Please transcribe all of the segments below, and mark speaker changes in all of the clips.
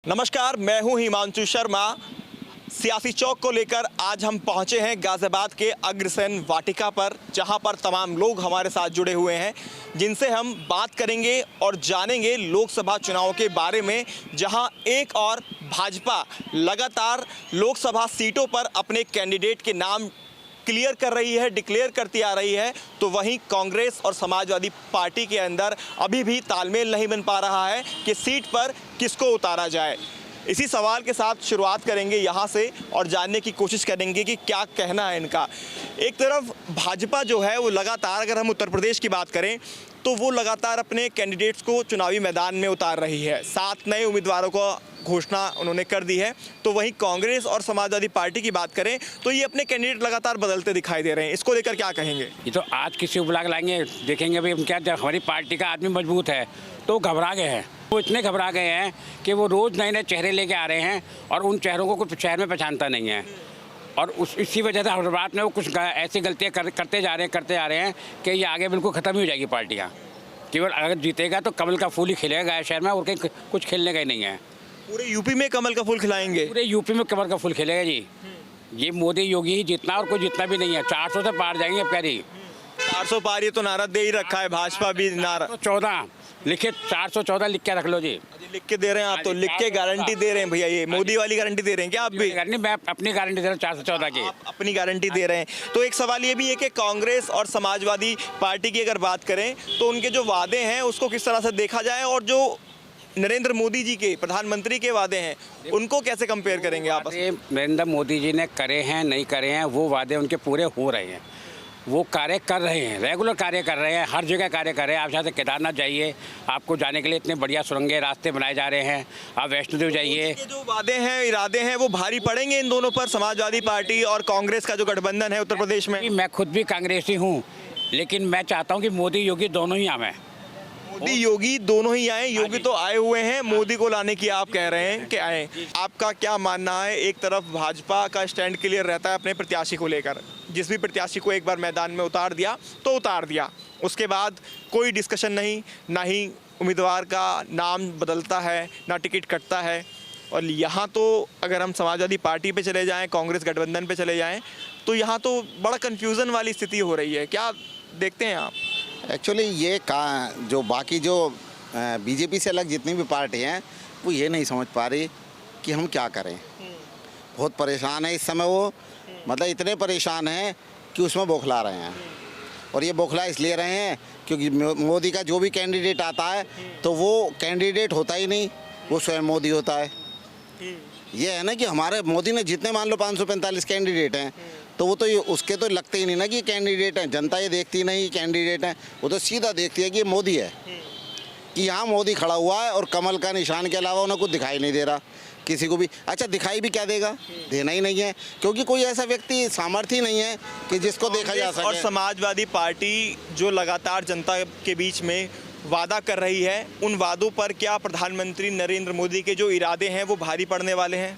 Speaker 1: नमस्कार, मैं हूं हिमांशु शर्मा। सियासी चौक को लेकर आज हम पहुंचे हैं गाजियाबाद के अग्रसेन वाटिका पर, जहां पर तमाम लोग हमारे साथ जुड़े हुए हैं जिनसे हम बात करेंगे और जानेंगे लोकसभा चुनाव के बारे में, जहां एक और भाजपा लगातार लोकसभा सीटों पर अपने कैंडिडेट के नाम क्लियर कर रही है, डिक्लेयर करती आ रही है, तो वहीं कांग्रेस और समाजवादी पार्टी के अंदर अभी भी तालमेल नहीं बन पा रहा है कि सीट पर किसको उतारा जाए। इसी सवाल के साथ शुरुआत करेंगे यहाँ से और जानने की कोशिश करेंगे कि क्या कहना है इनका। एक तरफ भाजपा जो है वो लगातार, अगर हम उत्तर प्रदेश की बात करें तो वो लगातार अपने कैंडिडेट्स को चुनावी मैदान में उतार रही है। 7 नए उम्मीदवारों को घोषणा उन्होंने कर दी है। तो वहीं कांग्रेस और समाजवादी पार्टी की बात करें तो ये अपने कैंडिडेट लगातार बदलते दिखाई दे रहे हैं। इसको लेकर क्या कहेंगे?
Speaker 2: ये तो आज किसी को बुला के लाएंगे, देखेंगे भाई क्या हमारी पार्टी का आदमी मजबूत है, तो घबरा गए हैं। वो इतने घबरा गए हैं कि वो रोज़ नए नए चेहरे लेके आ रहे हैं और उन चेहरों को कुछ शहर में पहचानता नहीं है। और इसी वजह से हर बात में वो कुछ ऐसी गलतियाँ करते जा रहे हैं कि ये आगे बिल्कुल ख़त्म ही हो जाएगी पार्टियाँ। केवल अगर जीतेगा तो कमल का फूल ही खिलेगा गाय शहर में, और कहीं कुछ खिलने का ही नहीं है।
Speaker 1: पूरे यूपी में कमल का फूल खिलाएंगे?
Speaker 2: पूरे यूपी में कमल का फूल खिलेगा जी। ये मोदी योगी ही जितना और कोई जितना भी नहीं है। 400 से पार जाएंगे अब कह
Speaker 1: 400 पार, ये तो नारा दे ही रखा है भाजपा भी। नारा
Speaker 2: 14 लिखे, 414 लिख के रख लो जी।
Speaker 1: लिख के दे रहे हैं आप? तो लिख के गारंटी दे रहे हैं भैया? ये मोदी वाली गारंटी दे रहे हैं क्या आप भी?
Speaker 2: नहीं, मैं अपनी गारंटी दे रहा हूँ 414 की।
Speaker 1: आप अपनी गारंटी दे रहे हैं। तो एक सवाल ये भी है कि कांग्रेस और समाजवादी पार्टी की अगर बात करें तो उनके जो वादे हैं उसको किस तरह से देखा जाए, और जो नरेंद्र मोदी जी के, प्रधानमंत्री के वादे हैं, उनको कैसे कंपेयर करेंगे आप?
Speaker 2: नरेंद्र मोदी जी ने करे हैं नहीं करे हैं, वो वादे उनके पूरे हो रहे हैं। वो कार्य कर रहे हैं, रेगुलर कार्य कर रहे हैं, हर जगह कार्य कर रहे हैं। आप यहाँ से केदारनाथ जाइए, आपको जाने के लिए इतने बढ़िया सुरंगें रास्ते बनाए जा रहे हैं। आप वैष्णो देवी जाइए।
Speaker 1: जो वादे हैं, इरादे हैं, वो भारी पड़ेंगे इन दोनों पर, समाजवादी पार्टी और कांग्रेस का जो गठबंधन है उत्तर प्रदेश में?
Speaker 2: मैं खुद भी कांग्रेसी हूँ, लेकिन मैं चाहता हूँ कि मोदी योगी दोनों ही आए।
Speaker 1: मोदी योगी दोनों ही आए। योगी तो आए हुए हैं, मोदी को लाने की आप कह रहे हैं कि आए। आपका क्या मानना है? एक तरफ भाजपा का स्टैंड क्लियर रहता है अपने प्रत्याशी को लेकर, जिस भी प्रत्याशी को एक बार मैदान में उतार दिया तो उतार दिया, उसके बाद कोई डिस्कशन नहीं, ना ही उम्मीदवार का नाम बदलता है, ना टिकट कटता है। और यहाँ तो अगर हम समाजवादी पार्टी पे चले जाएं, कांग्रेस गठबंधन पे चले जाएं, तो यहाँ तो बड़ा कन्फ्यूज़न वाली स्थिति हो रही है। क्या देखते हैं आप?
Speaker 3: एक्चुअली ये जो बाकी जो बीजेपी से अलग जितनी भी पार्टी हैं वो ये नहीं समझ पा रही कि हम क्या करें। बहुत परेशान है इस समय वो, मतलब इतने परेशान हैं कि उसमें बौखला रहे हैं। और ये बौखला इसलिए रहे हैं क्योंकि मोदी का जो भी कैंडिडेट आता है तो वो कैंडिडेट होता ही नहीं, वो स्वयं मोदी होता है। ये है ना कि हमारे मोदी ने जितने मान लो 545 कैंडिडेट हैं तो वो तो उसके तो लगते ही नहीं ना कि कैंडिडेट हैं। जनता ये देखती नहीं कैंडिडेट हैं, वो तो सीधा देखती है कि ये मोदी है, कि यहाँ मोदी खड़ा हुआ है और कमल का निशान के अलावा उन्हें कुछ दिखाई नहीं दे रहा किसी को भी। अच्छा, दिखाई भी क्या देगा, देना ही नहीं है, क्योंकि कोई ऐसा व्यक्ति सामर्थ्य नहीं है कि जिसको देखा जा सके।
Speaker 1: और समाजवादी पार्टी जो लगातार जनता के बीच में वादा कर रही है, उन वादों पर क्या प्रधानमंत्री नरेंद्र मोदी के जो इरादे हैं वो भारी पड़ने वाले हैं?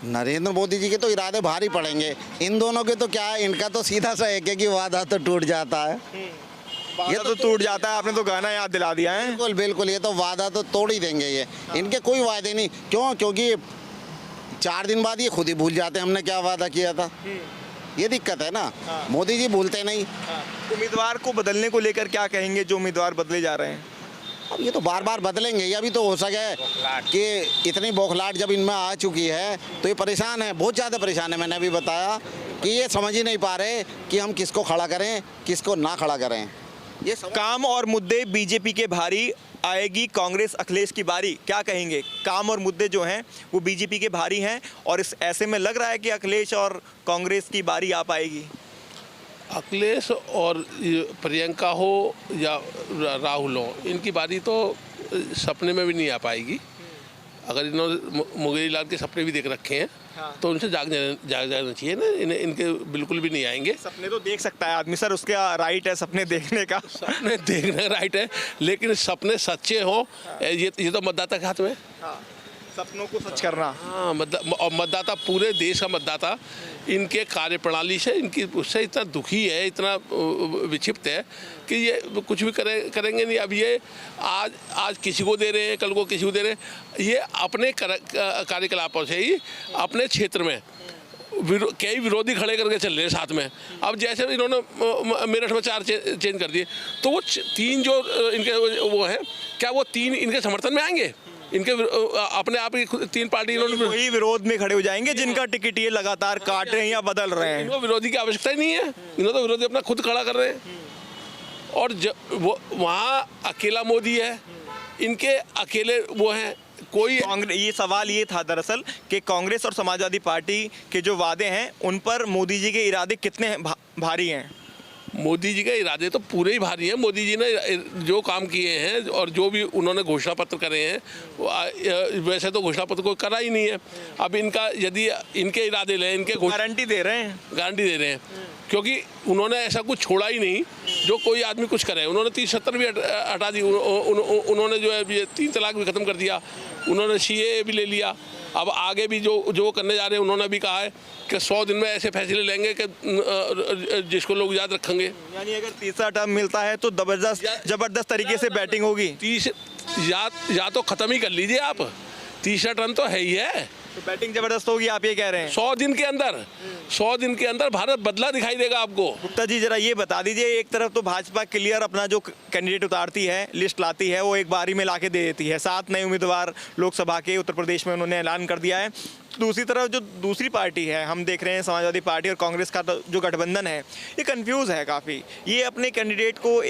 Speaker 3: नरेंद्र मोदी जी के तो इरादे भारी पड़ेंगे, इन दोनों के तो क्या है, इनका तो सीधा सा एक है कि वादा तो टूट जाता है।
Speaker 1: ये तो टूट जाता है। आपने तो गाना याद दिला दिया है।
Speaker 3: बिल्कुल बिल्कुल, ये तो वादा तो तोड़ ही देंगे ये। इनके कोई वादे नहीं। क्यों? क्योंकि 4 दिन बाद ये खुद ही भूल जाते हैं हमने क्या वादा किया था। ये दिक्कत है ना। मोदी जी भूलते नहीं।
Speaker 1: उम्मीदवार को बदलने को लेकर क्या कहेंगे, जो उम्मीदवार बदले जा रहे हैं?
Speaker 3: अब ये तो बार बार बदलेंगे। ये अभी तो हो सके कि इतनी बौखलाहट जब इनमें आ चुकी है तो ये परेशान है, बहुत ज़्यादा परेशान है। मैंने अभी बताया कि ये समझ ही नहीं पा रहे कि हम किसको खड़ा करें, किसको ना खड़ा करें। ये
Speaker 1: काम और मुद्दे बीजेपी के भारी, आएगी कांग्रेस अखिलेश की बारी। क्या कहेंगे? काम और मुद्दे जो हैं वो बीजेपी के भारी हैं, और इस ऐसे में लग रहा है कि अखिलेश और कांग्रेस की बारी आ पाएगी।
Speaker 4: अखिलेश और प्रियंका हो या राहुल हो, इनकी बारी तो सपने में भी नहीं आ पाएगी। अगर इन्होंने मुंगेरी लाल के सपने भी देख रखे हैं तो उनसे जाग जाना चाहिए ना। इनके बिल्कुल भी नहीं आएंगे।
Speaker 1: सपने तो देख सकता है आदमी सर, उसका राइट है सपने देखने का।
Speaker 4: सपने देखने राइट है, लेकिन सपने सच्चे हों ये तो मतदाता के हाथ में।
Speaker 1: सपनों को सच करना।
Speaker 4: हाँ, और मतदाता, पूरे देश का मतदाता इनके कार्यप्रणाली से, इनकी उससे इतना दुखी है, इतना विक्षिप्त है कि ये कुछ भी करेंगे नहीं। अब ये आज किसी को दे रहे हैं, कल को किसी को दे रहे हैं। ये अपने कार्यकलापों से ही अपने क्षेत्र में कई विरोधी खड़े करके चल रहे हैं साथ में। अब जैसे इन्होंने मेरठ में 4 चेंज कर दिए, तो वो 3 जो इनके वो हैं, क्या वो 3 इनके समर्थन में आएंगे? इनके अपने आप ही 3 पार्टी इन्होंने
Speaker 1: वही विरोध में खड़े हो जाएंगे जिनका टिकट ये लगातार काट रहे हैं या बदल रहे हैं।
Speaker 4: इनको विरोधी की आवश्यकता ही नहीं है, इन्होंने तो विरोधी अपना खुद खड़ा कर रहे हैं। और वो वहाँ अकेला मोदी है, इनके अकेले वो हैं। कोई
Speaker 1: कांग्रेस, ये सवाल ये था दरअसल कि कांग्रेस और समाजवादी पार्टी के जो वादे हैं उन पर मोदी जी के इरादे कितने भारी हैं?
Speaker 4: मोदी जी के इरादे तो पूरे ही भारी हैं। मोदी जी ने जो काम किए हैं और जो भी उन्होंने घोषणा पत्र करे हैं, वैसे तो घोषणा पत्र कोई करा ही नहीं है। अब इनका यदि इनके इरादे लें, इनके
Speaker 1: गारंटी दे रहे हैं,
Speaker 4: क्योंकि उन्होंने ऐसा कुछ छोड़ा ही नहीं जो कोई आदमी कुछ करे। उन्होंने 30-70 भी हटा दी, उन्होंने जो है 3 तलाक भी ख़त्म कर दिया, उन्होंने CAA भी ले लिया। अब आगे भी जो करने जा रहे हैं, उन्होंने भी कहा है कि 100 दिन में ऐसे फैसले लेंगे कि जिसको लोग याद रखेंगे।
Speaker 1: यानी अगर तीसरा टर्म मिलता है तो जबरदस्त तरीके से बैटिंग होगी।
Speaker 4: या तो ख़त्म ही कर लीजिए आप, तीसरा टर्म तो है ही है,
Speaker 1: तो बैटिंग जबरदस्त होगी, आप ये कह रहे हैं।
Speaker 4: 100 दिन के अंदर भारत बदला दिखाई देगा आपको।
Speaker 1: गुप्ता जी जरा ये बता दीजिए, एक तरफ तो भाजपा क्लियर अपना जो कैंडिडेट उतारती है, लिस्ट लाती है, वो एक बारी में लाके दे देती है। 7 नए उम्मीदवार लोकसभा के उत्तर प्रदेश में उन्होंने ऐलान कर दिया है। दूसरी तरफ जो दूसरी पार्टी है, हम देख रहे हैं समाजवादी पार्टी और कांग्रेस का जो गठबंधन है, ये कंफ्यूज है काफ़ी। ये अपने कैंडिडेट को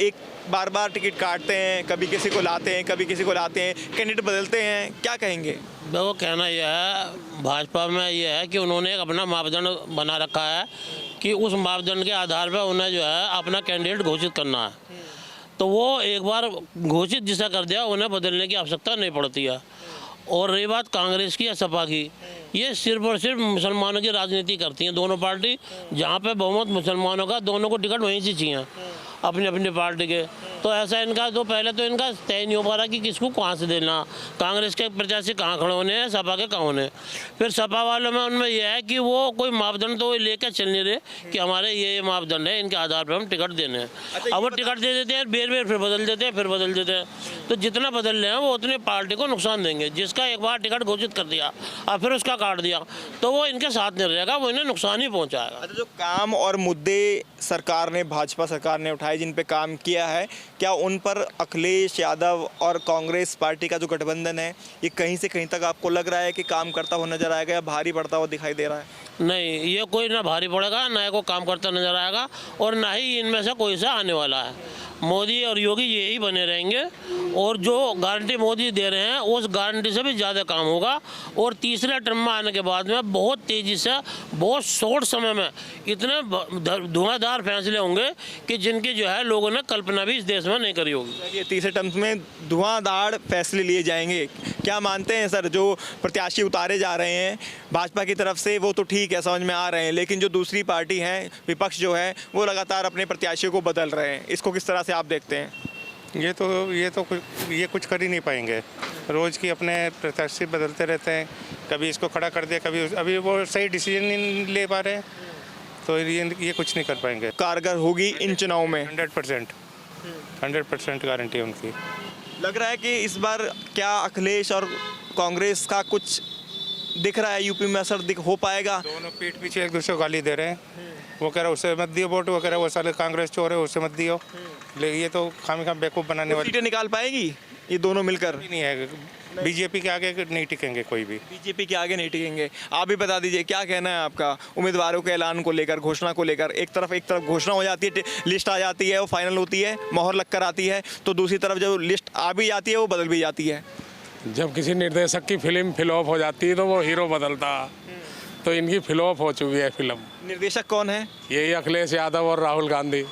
Speaker 1: बार बार टिकट काटते हैं, कभी किसी को लाते हैं, कभी किसी को लाते हैं, कैंडिडेट बदलते हैं। क्या कहेंगे?
Speaker 5: देखो, कहना यह है, भाजपा में यह है कि उन्होंने एक अपना मापदंड बना रखा है कि उस मापदंड के आधार पर उन्हें जो है अपना कैंडिडेट घोषित करना है। तो वो एक बार घोषित जिसा कर दिया, उन्हें बदलने की आवश्यकता नहीं पड़ती है। और रही बात कांग्रेस की या सपा की, ये सिर्फ और सिर्फ मुसलमानों की राजनीति करती हैं दोनों पार्टी। जहाँ पे बहुमत मुसलमानों का, दोनों को टिकट वहीं से चाहिए अपनी अपनी पार्टी के। तो ऐसा इनका तो पहले तो इनका तय नहीं हो पा रहा कि किसको कहाँ से देना। कांग्रेस के प्रत्याशी कहाँ खड़े होने हैं, सपा के कहाँ होने। फिर सपा वालों में उनमें यह है कि वो कोई मापदंड तो लेकर चल नहीं रहे कि हमारे ये मापदंड है, इनके आधार पर हम टिकट देने हैं। अब वो टिकट दे देते हैं, बेर फिर बदल देते हैं, फिर बदल देते हैं। तो जितना बदल रहे हैं वो उतने पार्टी को नुकसान देंगे। जिसका एक बार टिकट घोषित कर दिया और फिर उसका काट दिया, तो वो इनके साथ नहीं रहेगा, वो इन्हें नुकसान ही पहुँचाएगा।
Speaker 1: अच्छा, जो काम और मुद्दे सरकार ने, भाजपा सरकार ने उठाए, जिन पे काम किया है, क्या उन पर अखिलेश यादव और कांग्रेस पार्टी का जो गठबंधन है, ये कहीं से कहीं तक आपको लग रहा है कि काम करता हुआ नजर आएगा या भारी पड़ता हुआ दिखाई दे रहा है?
Speaker 5: नहीं, ये कोई ना भारी पड़ेगा, ना को काम करता नजर आएगा, और ना ही इनमें से कोई सा आने वाला है। मोदी और योगी यही बने रहेंगे, और जो गारंटी मोदी दे रहे हैं उस गारंटी से भी ज़्यादा काम होगा। और तीसरे टर्म में आने के बाद में बहुत तेज़ी से, बहुत शॉर्ट समय में इतने धुआंधार फैसले होंगे कि जिनकी जो है लोगों ने कल्पना भी इस देश में नहीं करी होगी।
Speaker 1: ये तीसरे टर्म में धुआंधार फैसले लिए जाएंगे, क्या मानते हैं सर? जो प्रत्याशी उतारे जा रहे हैं भाजपा की तरफ से, वो तो ठीक है, समझ में आ रहे हैं, लेकिन जो दूसरी पार्टी है, विपक्ष जो है, वो लगातार अपने प्रत्याशियों को बदल रहे हैं। इसको किस तरह से आप देखते हैं?
Speaker 6: ये कुछ कर ही नहीं पाएंगे। रोज़ की अपने प्रत्याशी बदलते रहते हैं, कभी इसको खड़ा कर दिया, कभी अभी वो सही डिसीजन नहीं ले पा रहे हैं, तो ये कुछ नहीं कर पाएंगे।
Speaker 1: कारगर होगी इन चुनाव में
Speaker 6: 100% गारंटी है उनकी।
Speaker 1: लग रहा है कि इस बार क्या अखिलेश और कांग्रेस का कुछ दिख रहा है, यूपी में असर हो पाएगा?
Speaker 6: दोनों पीठ पीछे एक दूसरे को गाली दे रहे हैं। वो कह रहा है उससे मत दियो वोट, वो कह रहा है वो साले कांग्रेस चोर है, उससे मत दियो। लेकिन ये तो खाम बेवकूफ़ बनाने वाली
Speaker 1: सीटें निकाल पाएगी ये दोनों मिलकर?
Speaker 6: नहीं है, बीजेपी के आगे नहीं टिकेंगे कोई भी।
Speaker 1: बीजेपी के आगे नहीं टिकेंगे। आप भी बता दीजिए, क्या कहना है आपका उम्मीदवारों के ऐलान को लेकर, घोषणा को लेकर? एक तरफ घोषणा हो जाती है, लिस्ट आ जाती है, वो फाइनल होती है, मोहर लग कर आती है, तो दूसरी तरफ जब लिस्ट आ भी जाती है वो बदल भी जाती है।
Speaker 7: जब किसी निर्देशक की फिल्म फ्लॉप हो जाती है तो वो हीरो बदलता, तो इनकी फ्लॉप हो चुकी है फिल्म।
Speaker 1: निर्देशक कौन है?
Speaker 7: यही अखिलेश यादव और राहुल गांधी।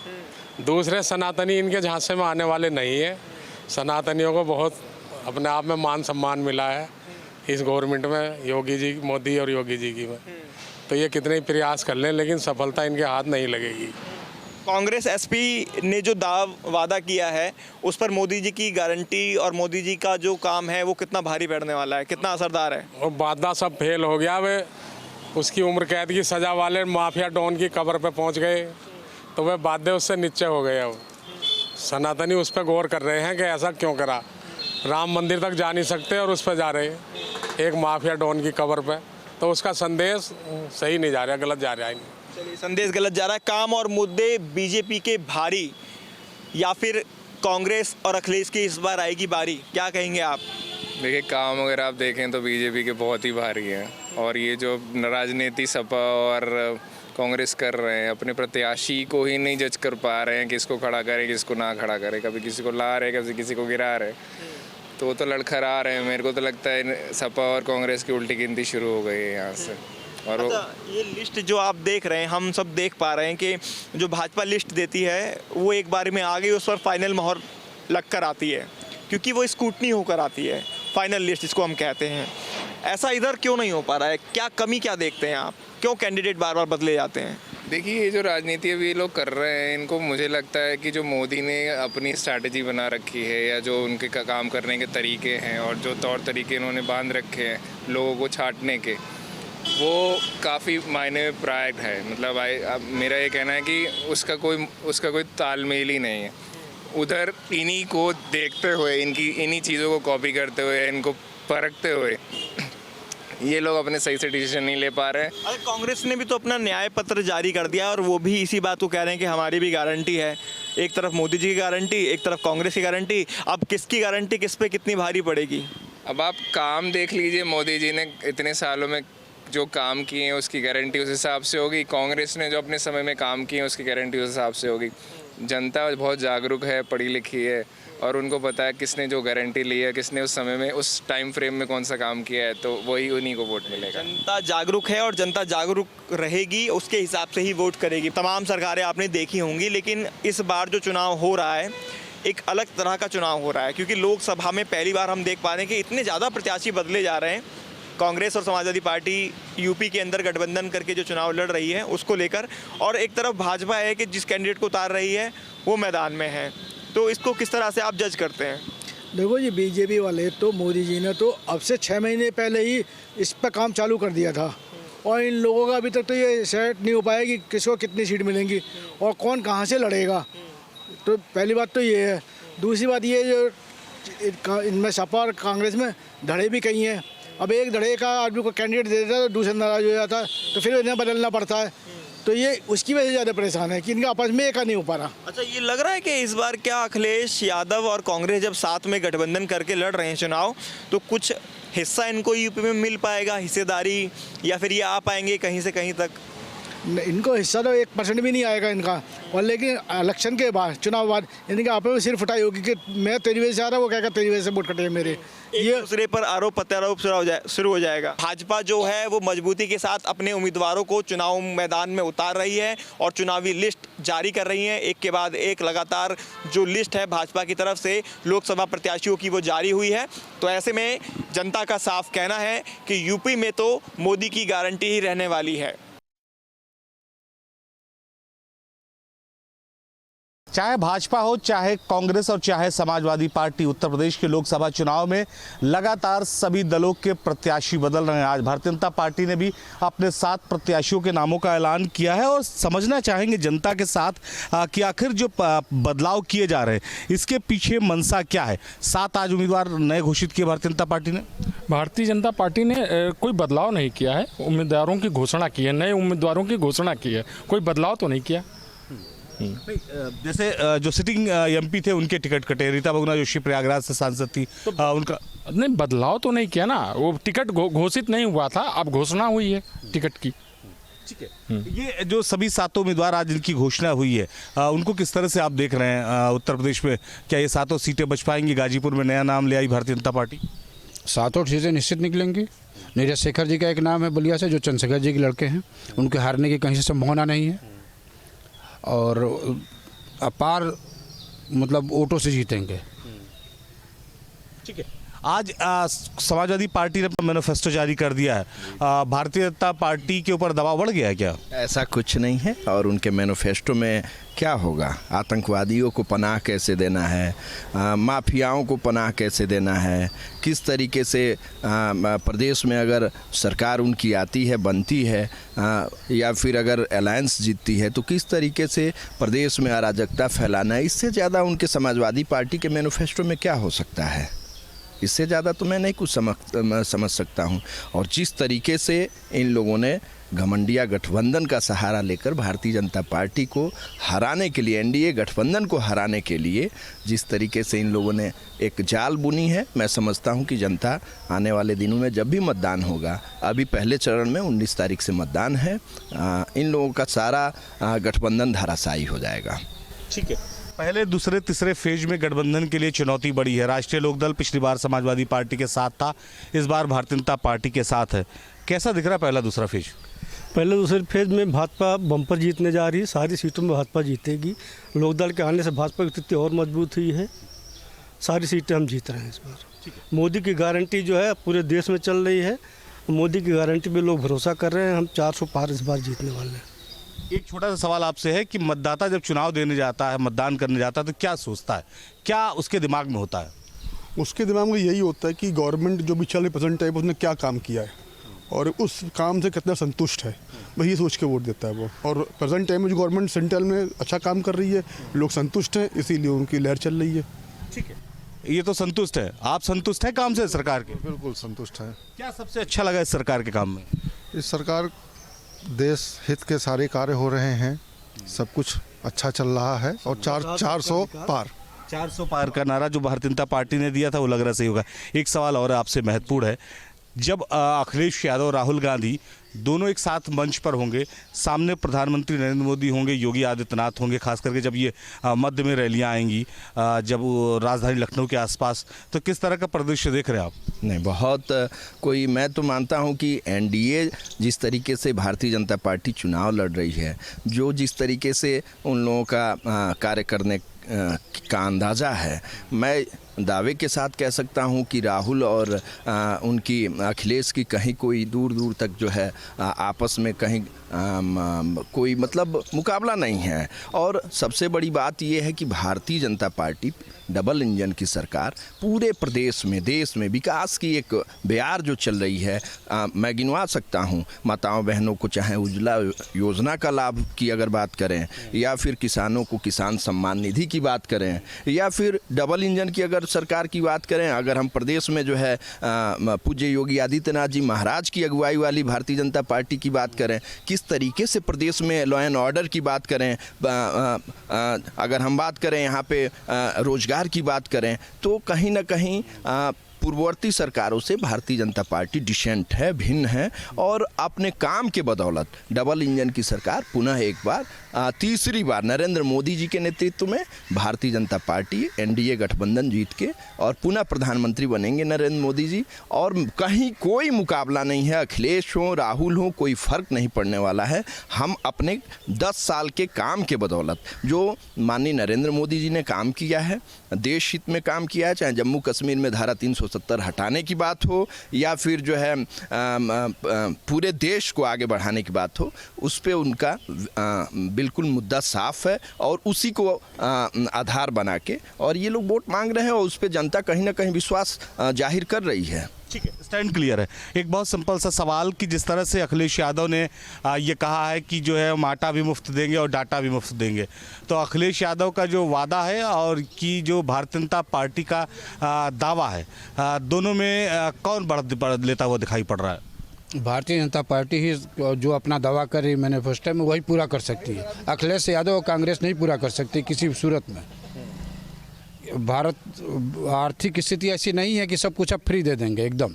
Speaker 7: दूसरे सनातनी इनके झांसे में आने वाले नहीं है। सनातनियों को बहुत अपने आप में मान सम्मान मिला है इस गवर्नमेंट में, योगी जी, मोदी और योगी जी की में। तो ये कितने ही प्रयास कर लें, लेकिन सफलता इनके हाथ नहीं लगेगी।
Speaker 1: कांग्रेस एसपी ने जो वादा किया है उस पर मोदी जी की गारंटी और मोदी जी का जो काम है वो कितना भारी पड़ने वाला है, कितना असरदार है?
Speaker 7: और वादा सब फेल हो गया। वे उसकी उम्र कैद की सज़ा वाले माफिया डॉन की कब्र पे पहुंच गए, तो वे वादे उससे नीचे हो गए। अब सनातनी उस पर गौर कर रहे हैं कि ऐसा क्यों करा। राम मंदिर तक जा नहीं सकते और उस पर जा रहे हैं एक माफिया डॉन की कब्र पे, तो उसका संदेश सही नहीं जा रहा, गलत जा रहा है।
Speaker 1: चलिए, संदेश गलत जा रहा है। काम और मुद्दे बीजेपी के भारी या फिर कांग्रेस और अखिलेश की इस बार आएगी बारी, क्या कहेंगे आप?
Speaker 8: देखिए, काम अगर आप देखें तो बीजेपी के बहुत ही भारी हैं, और ये जो राजनीति सपा और कांग्रेस कर रहे हैं, अपने प्रत्याशी को ही नहीं जज कर पा रहे हैं कि किसको खड़ा करें किसको ना खड़ा करें। कभी किसी को ला रहे, कभी किसी को गिरा रहे, तो वो तो लड़खड़ा रहे हैं। मेरे को तो लगता है सपा और कांग्रेस की उल्टी गिनती शुरू हो गई है यहाँ से। और
Speaker 1: अच्छा, ये लिस्ट जो आप देख रहे हैं, हम सब देख पा रहे हैं कि जो भाजपा लिस्ट देती है वो एक बार में आ गई, उस पर फाइनल मोहर लग कर आती है, क्योंकि वो स्क्रूटनी होकर आती है, फाइनल लिस्ट जिसको हम कहते हैं। ऐसा इधर क्यों नहीं हो पा रहा है? क्या कमी क्या देखते हैं आप? क्यों कैंडिडेट बार बार बदले जाते हैं?
Speaker 8: देखिए, ये जो राजनीति अभी लोग कर रहे हैं, इनको मुझे लगता है कि जो मोदी ने अपनी स्ट्रैटेजी बना रखी है या जो उनके काम करने के तरीके हैं और जो तौर तरीके इन्होंने बांध रखे हैं लोगों को छांटने के, वो काफ़ी मायने में प्रायड है। मतलब अब मेरा ये कहना है कि उसका कोई तालमेल ही नहीं है। उधर इन्हीं को देखते हुए, इन्हीं चीज़ों को कॉपी करते हुए, इनको परखते हुए ये लोग अपने सही से डिसीजन नहीं ले पा रहे हैं।
Speaker 1: अरे, कांग्रेस ने भी तो अपना न्याय पत्र जारी कर दिया और वो भी इसी बात को कह रहे हैं कि हमारी भी गारंटी है। एक तरफ मोदी जी की गारंटी, एक तरफ कांग्रेस की गारंटी। अब किसकी गारंटी किस पे कितनी भारी पड़ेगी?
Speaker 8: अब आप काम देख लीजिए, मोदी जी ने इतने सालों में जो काम किए हैं उसकी गारंटी उस हिसाब से होगी, कांग्रेस ने जो अपने समय में काम किए हैं उसकी गारंटी उस हिसाब से होगी। जनता बहुत जागरूक है, पढ़ी लिखी है, और उनको पता है किसने जो गारंटी ली है, किसने उस समय में, उस टाइम फ्रेम में कौन सा काम किया है, तो वही उन्हीं को वोट मिलेगा।
Speaker 1: जनता जागरूक है और जनता जागरूक रहेगी, उसके हिसाब से ही वोट करेगी। तमाम सरकारें आपने देखी होंगी, लेकिन इस बार जो चुनाव हो रहा है एक अलग तरह का चुनाव हो रहा है, क्योंकि लोकसभा में पहली बार हम देख पा रहे हैं कि इतने ज़्यादा प्रत्याशी बदले जा रहे हैं। कांग्रेस और समाजवादी पार्टी यूपी के अंदर गठबंधन करके जो चुनाव लड़ रही है उसको लेकर, और एक तरफ भाजपा है कि जिस कैंडिडेट को उतार रही है वो मैदान में है। तो इसको किस तरह से आप जज करते हैं?
Speaker 9: देखो जी, बीजेपी वाले तो मोदी जी ने तो अब से 6 महीने पहले ही इस पर काम चालू कर दिया था, और इन लोगों का अभी तक तो ये सेट नहीं हो पाया कि किसको कितनी सीट मिलेंगी और कौन कहाँ से लड़ेगा। तो पहली बात तो ये है। दूसरी बात ये, जो इनमें सपा और कांग्रेस में धड़े भी कई हैं। अब एक धड़े का आदमी को कैंडिडेट दे देता है तो दूसरा नाराज हो जाता है, तो फिर इन्हें बदलना पड़ता है। तो ये उसकी वजह से ज़्यादा परेशान है कि इनका आपस में एक नहीं हो पा रहा।
Speaker 1: अच्छा, ये लग रहा है कि इस बार क्या अखिलेश यादव और कांग्रेस जब साथ में गठबंधन करके लड़ रहे हैं चुनाव, तो कुछ हिस्सा इनको यूपी में मिल पाएगा, हिस्सेदारी, या फिर ये आ पाएंगे कहीं से कहीं तक?
Speaker 9: इनको हिस्सा तो 1% भी नहीं आएगा इनका। और लेकिन इलेक्शन के बाद, चुनाव बाद, इनके आपस में सिर्फ उठाई होगी कि मैं तेरी वजह से आ रहा हूँ, वो कहेगा तेरी वजह से वोट कटे मेरे।
Speaker 1: ये दूसरे पर आरोप प्रत्यारोप शुरू हो जाएगा। भाजपा जो है वो मजबूती के साथ अपने उम्मीदवारों को चुनाव मैदान में उतार रही है और चुनावी लिस्ट जारी कर रही है। एक के बाद एक लगातार जो लिस्ट है भाजपा की तरफ से लोकसभा प्रत्याशियों की वो जारी हुई है। तो ऐसे में जनता का साफ कहना है कि यूपी में तो मोदी की गारंटी ही रहने वाली है।
Speaker 10: चाहे भाजपा हो, चाहे कांग्रेस और चाहे समाजवादी पार्टी, उत्तर प्रदेश के लोकसभा चुनाव में लगातार सभी दलों के प्रत्याशी बदल रहे हैं। आज भारतीय जनता पार्टी ने भी अपने 7 प्रत्याशियों के नामों का ऐलान किया है और समझना चाहेंगे जनता के साथ कि आखिर जो बदलाव किए जा रहे हैं इसके पीछे मंशा क्या है। 7 आज उम्मीदवार नए घोषित किए भारतीय जनता पार्टी ने।
Speaker 11: भारतीय जनता पार्टी ने कोई बदलाव नहीं किया है, उम्मीदवारों की घोषणा की है, नए उम्मीदवारों की घोषणा की है, कोई बदलाव तो नहीं किया।
Speaker 10: जैसे जो सिटिंग एमपी थे उनके टिकट कटे, रीता बहुगुणा जोशी प्रयागराज से सांसद थी, तो उनका
Speaker 11: नहीं, बदलाव तो नहीं किया ना, वो टिकट घोषित नहीं हुआ था, अब घोषणा हुई है टिकट की।
Speaker 10: ठीक है, ये जो सभी 7 उम्मीदवार आज इनकी घोषणा हुई है, उनको किस तरह से आप देख रहे हैं उत्तर प्रदेश में? क्या ये 7 सीटें बच पाएंगी? गाजीपुर में नया नाम ले आई भारतीय जनता पार्टी।
Speaker 12: 7 सीटें निश्चित निकलेंगी। नीरज शेखर जी का एक नाम है बलिया से, जो चंद्रशेखर जी के लड़के हैं, उनके हारने की कहीं से संभावना नहीं है, और अपार मतलब वोटों से जीतेंगे।
Speaker 10: ठीक है, आज समाजवादी पार्टी ने अपना मैनिफेस्टो जारी कर दिया है, भारतीय जनता पार्टी के ऊपर दबाव बढ़ गया है क्या?
Speaker 13: ऐसा कुछ नहीं है। और उनके मैनिफेस्टो में क्या होगा? आतंकवादियों को पनाह कैसे देना है, माफियाओं को पनाह कैसे देना है, किस तरीके से प्रदेश में अगर सरकार उनकी आती है, बनती है, या फिर अगर अलायंस जीतती है तो किस तरीके से प्रदेश में अराजकता फैलाना है। इससे ज़्यादा उनके समाजवादी पार्टी के मैनिफेस्टो में क्या हो सकता है? इससे ज़्यादा तो मैं नहीं कुछ समझ सकता हूँ। और जिस तरीके से इन लोगों ने घमंडिया गठबंधन का सहारा लेकर भारतीय जनता पार्टी को हराने के लिए, एनडीए गठबंधन को हराने के लिए जिस तरीके से इन लोगों ने एक जाल बुनी है, मैं समझता हूं कि जनता आने वाले दिनों में जब भी मतदान होगा, अभी पहले चरण में 19 तारीख से मतदान है, इन लोगों का सारा गठबंधन धराशायी हो जाएगा।
Speaker 10: ठीक है, पहले दूसरे तीसरे फेज में गठबंधन के लिए चुनौती बड़ी है। राष्ट्रीय लोकदल पिछली बार समाजवादी पार्टी के साथ था, इस बार भारतीय जनता पार्टी के साथ है। कैसा दिख रहा है पहला दूसरा फेज?
Speaker 14: पहले दूसरे फेज में भाजपा बम्पर जीतने जा रही है, सारी सीटों में भाजपा जीतेगी। लोकदल के आने से भाजपा की स्थिति और मजबूत हुई है, सारी सीटें हम जीत रहे हैं इस बार। मोदी की गारंटी जो है पूरे देश में चल रही है, मोदी की गारंटी पे लोग भरोसा कर रहे हैं। हम 400 पार इस बार जीतने वाले हैं।
Speaker 10: एक छोटा सा सवाल आपसे है कि मतदाता जब चुनाव देने जाता है, मतदान करने जाता है, तो क्या सोचता है, क्या उसके दिमाग में होता है?
Speaker 15: उसके दिमाग में यही होता है कि गवर्नमेंट जो भी चल रही प्रेजेंट टाइम उसने क्या काम किया है और उस काम से कितना संतुष्ट है, वही सोच के वोट देता है वो। और प्रेजेंट टाइम में जो गवर्नमेंट सेंट्रल में अच्छा काम कर रही है, लोग संतुष्ट हैं, इसीलिए उनकी लहर चल रही है।
Speaker 10: ठीक है, ये तो संतुष्ट है। आप संतुष्ट हैं काम से सरकार के?
Speaker 15: बिल्कुल संतुष्ट है।
Speaker 10: क्या सबसे अच्छा लगा इस सरकार के काम में?
Speaker 15: इस सरकार देश हित के सारे कार्य हो रहे हैं, सब कुछ अच्छा चल रहा है। और 400 पार
Speaker 10: 400 पार का नारा जो भारतीय जनता पार्टी ने दिया था वो लग रहा सही होगा। एक सवाल और आपसे महत्वपूर्ण है, जब अखिलेश यादव और राहुल गांधी दोनों एक साथ मंच पर होंगे, सामने प्रधानमंत्री नरेंद्र मोदी होंगे, योगी आदित्यनाथ होंगे, खास करके जब ये मध्य में रैलियां आएंगी, जब राजधानी लखनऊ के आसपास, तो किस तरह का परिदृश्य देख रहे हैं आप?
Speaker 13: नहीं, बहुत कोई, मैं तो मानता हूं कि एनडीए जिस तरीके से भारतीय जनता पार्टी चुनाव लड़ रही है, जो जिस तरीके से उन लोगों का कार्य करने का अंदाज़ा है, मैं दावे के साथ कह सकता हूं कि राहुल और उनकी अखिलेश की कहीं कोई दूर दूर तक जो है आपस में कहीं कोई मतलब मुकाबला नहीं है। और सबसे बड़ी बात यह है कि Bharatiya Janata party double engine की सरकार पूरे प्रदेश में, देश में विकास की एक बयार जो चल रही है, मैं गिनवा सकता हूं। माताओं बहनों को चाहे उज्ज्वला योजना का लाभ की अगर बात करें, या फिर किसानों को किसान सम्मान निधि की बात करें, या फिर डबल इंजन की अगर सरकार की बात करें, अगर हम प्रदेश में जो है पूज्य योगी आदित्यनाथ जी महाराज की अगुवाई वाली भारतीय जनता पार्टी की बात करें, किस तरीके से प्रदेश में लॉ एंड ऑर्डर की बात करें, अगर हम बात करें यहाँ पे रोजगार की बात करें, तो कहीं ना कहीं पूर्ववर्ती सरकारों से भारतीय जनता पार्टी डिसेंट है, भिन्न है। और अपने काम के बदौलत डबल इंजन की सरकार पुनः एक बार तीसरी बार नरेंद्र मोदी जी के नेतृत्व में भारतीय जनता पार्टी एनडीए गठबंधन जीत के और पुनः प्रधानमंत्री बनेंगे नरेंद्र मोदी जी। और कहीं कोई मुकाबला नहीं है, अखिलेश हो, राहुल हो, कोई फर्क नहीं पड़ने वाला है। हम अपने 10 साल के काम के बदौलत जो माननीय नरेंद्र मोदी जी ने काम किया है, देश हित में काम किया है, चाहे जम्मू कश्मीर में धारा 370 हटाने की बात हो, या फिर जो है पूरे देश को आगे बढ़ाने की बात हो, उस पर उनका बिल्कुल मुद्दा साफ है। और उसी को आधार बना के और ये लोग वोट मांग रहे हैं, और उस पर जनता कहीं ना कहीं विश्वास जाहिर कर रही है।
Speaker 10: ठीक है, स्टैंड क्लियर है। एक बहुत सिंपल सा सवाल कि जिस तरह से अखिलेश यादव ने ये कहा है कि जो है माटा भी मुफ्त देंगे और डाटा भी मुफ्त देंगे, तो अखिलेश यादव का जो वादा है और कि जो भारतीय जनता पार्टी का दावा है, दोनों में कौन बढ़ लेता हुआ दिखाई पड़ रहा है?
Speaker 12: भारतीय जनता पार्टी ही जो अपना दावा कर रही मैनिफेस्टो में वही पूरा कर सकती है। अखिलेश यादव और कांग्रेस नहीं पूरा कर सकती किसी भी सूरत में। भारत आर्थिक स्थिति ऐसी नहीं है कि सब कुछ अब फ्री दे देंगे एकदम।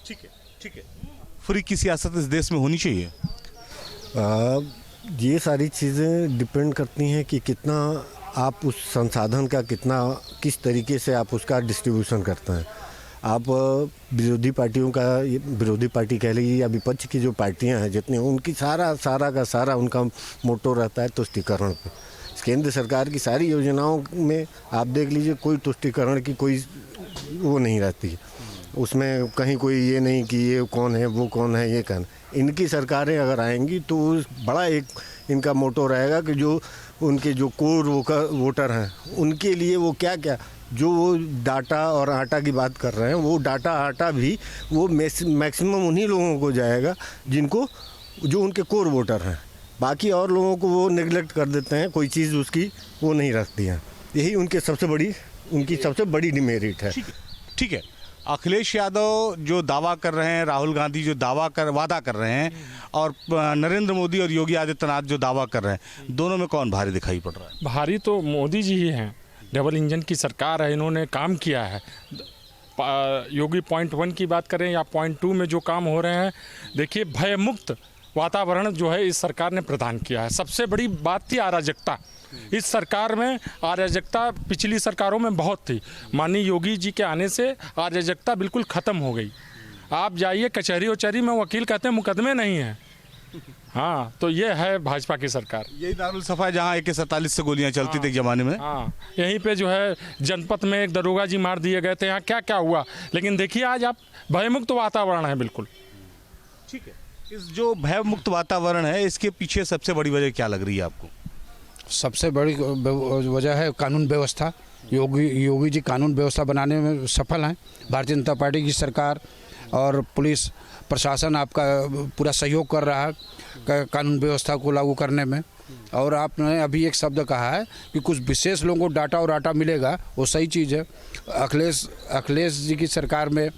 Speaker 10: ठीक है, ठीक है। फ्री की सियासत इस देश में होनी चाहिए।
Speaker 16: ये सारी चीज़ें डिपेंड करती हैं कि कितना आप उस संसाधन का किस तरीके से आप उसका डिस्ट्रीब्यूशन करते हैं। आप विरोधी पार्टियों का, विरोधी पार्टी कह लीजिए या विपक्ष की जो पार्टियां हैं जितनी, उनकी सारा का सारा उनका मोटो रहता है तुष्टीकरण पे। केंद्र सरकार की सारी योजनाओं में आप देख लीजिए, कोई तुष्टिकरण की कोई वो नहीं रहती है उसमें, कहीं कोई ये नहीं कि ये कौन है वो कौन है ये कौन। इनकी सरकारें अगर आएंगी तो बड़ा एक इनका मोटो रहेगा कि जो उनके जो कोर वोटर हैं उनके लिए वो क्या क्या जो वो डाटा और आटा की बात कर रहे हैं, वो डाटा आटा भी वो मैक्सिमम उन्हीं लोगों को जाएगा जिनको जो उनके कोर वोटर हैं। बाकी और लोगों को वो नेगलेक्ट कर देते हैं, कोई चीज़ उसकी वो नहीं रखती हैं। यही उनकी सबसे बड़ी डिमेरिट है।
Speaker 10: ठीक है, अखिलेश यादव जो दावा कर रहे हैं, राहुल गांधी जो वादा कर रहे हैं, और नरेंद्र मोदी और योगी आदित्यनाथ जो दावा कर रहे हैं, दोनों में कौन भारी दिखाई पड़ रहा है?
Speaker 11: भारी तो मोदी जी ही हैं। डबल इंजन की सरकार है, इन्होंने काम किया है। योगी पॉइंट 1 की बात करें या पॉइंट 2 में जो काम हो रहे हैं, देखिए भय मुक्त वातावरण जो है इस सरकार ने प्रदान किया है। सबसे बड़ी बात थी अराजकता। इस सरकार में अराजकता पिछली सरकारों में बहुत थी, माननीय योगी जी के आने से अराजकता बिल्कुल ख़त्म हो गई। आप जाइए कचहरी उचहरी में, वकील कहते हैं मुकदमे नहीं हैं। हाँ, तो ये है भाजपा की सरकार।
Speaker 10: यही दारुल सफा जहाँ AK-47 से गोलियां चलती थी एक जमाने में।
Speaker 11: हाँ, यहीं पे जो है जनपद में एक दरोगा जी मार दिए गए थे। यहाँ क्या क्या हुआ, लेकिन देखिए आज आप भयमुक्त वातावरण है बिल्कुल।
Speaker 10: ठीक है, इस जो भयमुक्त वातावरण है इसके पीछे सबसे बड़ी वजह क्या लग रही है आपको?
Speaker 12: सबसे बड़ी वजह है कानून व्यवस्था। योगी जी कानून व्यवस्था बनाने में सफल हैं। भारतीय जनता पार्टी की सरकार और पुलिस प्रशासन आपका पूरा सहयोग कर रहा है कानून व्यवस्था को लागू करने में। और आपने अभी एक शब्द कहा है कि कुछ विशेष लोगों को डाटा और आटा मिलेगा, वो सही चीज़ है। अखिलेश जी की सरकार में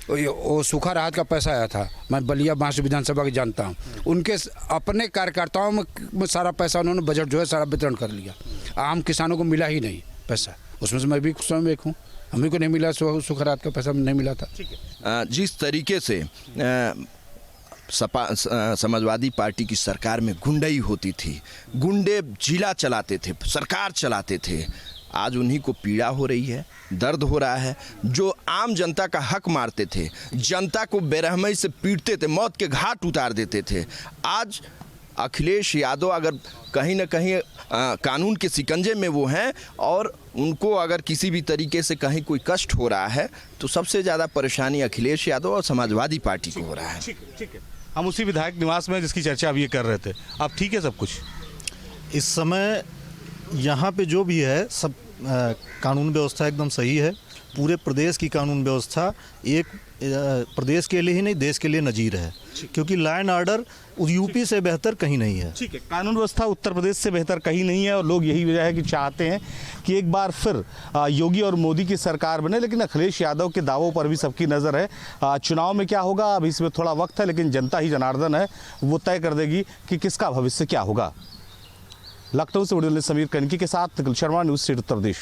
Speaker 12: वो सूखा राहत का पैसा आया था, मैं बलिया बांस विधानसभा की जानता हूँ। उनके अपने कार्यकर्ताओं में सारा पैसा उन्होंने बजट जो है सारा वितरण कर लिया। आम किसानों को मिला ही नहीं पैसा, उसमें से मैं भी स्वयं एक हूँ, हमें को नहीं मिला, सूखा राहत का पैसा नहीं मिला था।
Speaker 13: जिस तरीके से समाजवादी पार्टी की सरकार में गुंडई होती थी, गुंडे जिला चलाते थे, सरकार चलाते थे, आज उन्हीं को पीड़ा हो रही है, दर्द हो रहा है। जो आम जनता का हक मारते थे, जनता को बेरहमी से पीटते थे, मौत के घाट उतार देते थे, आज अखिलेश यादव अगर कहीं ना कहीं कानून के शिकंजे में वो हैं और उनको अगर किसी भी तरीके से कहीं कोई कष्ट हो रहा है तो सबसे ज़्यादा परेशानी अखिलेश यादव और समाजवादी पार्टी को हो रहा है।
Speaker 10: ठीक है, हम उसी विधायक निवास में जिसकी चर्चा अभी ये कर रहे थे। अब ठीक है सब कुछ?
Speaker 17: इस समय यहाँ पे जो भी है सब कानून व्यवस्था एकदम सही है। पूरे प्रदेश की कानून व्यवस्था एक प्रदेश के लिए ही नहीं देश के लिए नजीर है, क्योंकि लॉ एंड ऑर्डर यूपी से बेहतर कहीं नहीं है।
Speaker 10: ठीक है, कानून व्यवस्था उत्तर प्रदेश से बेहतर कहीं नहीं है और लोग यही वजह है कि चाहते हैं कि एक बार फिर योगी और मोदी की सरकार बने। लेकिन अखिलेश यादव के दावों पर भी सबकी नज़र है। चुनाव में क्या होगा अभी इसमें थोड़ा वक्त है, लेकिन जनता ही जनार्दन है, वो तय कर देगी कि किसका भविष्य क्या होगा। लखनऊ से वीडियो समीर कनकी के साथ निखिल शर्मा, न्यूज़ 8 उत्तर प्रदेश।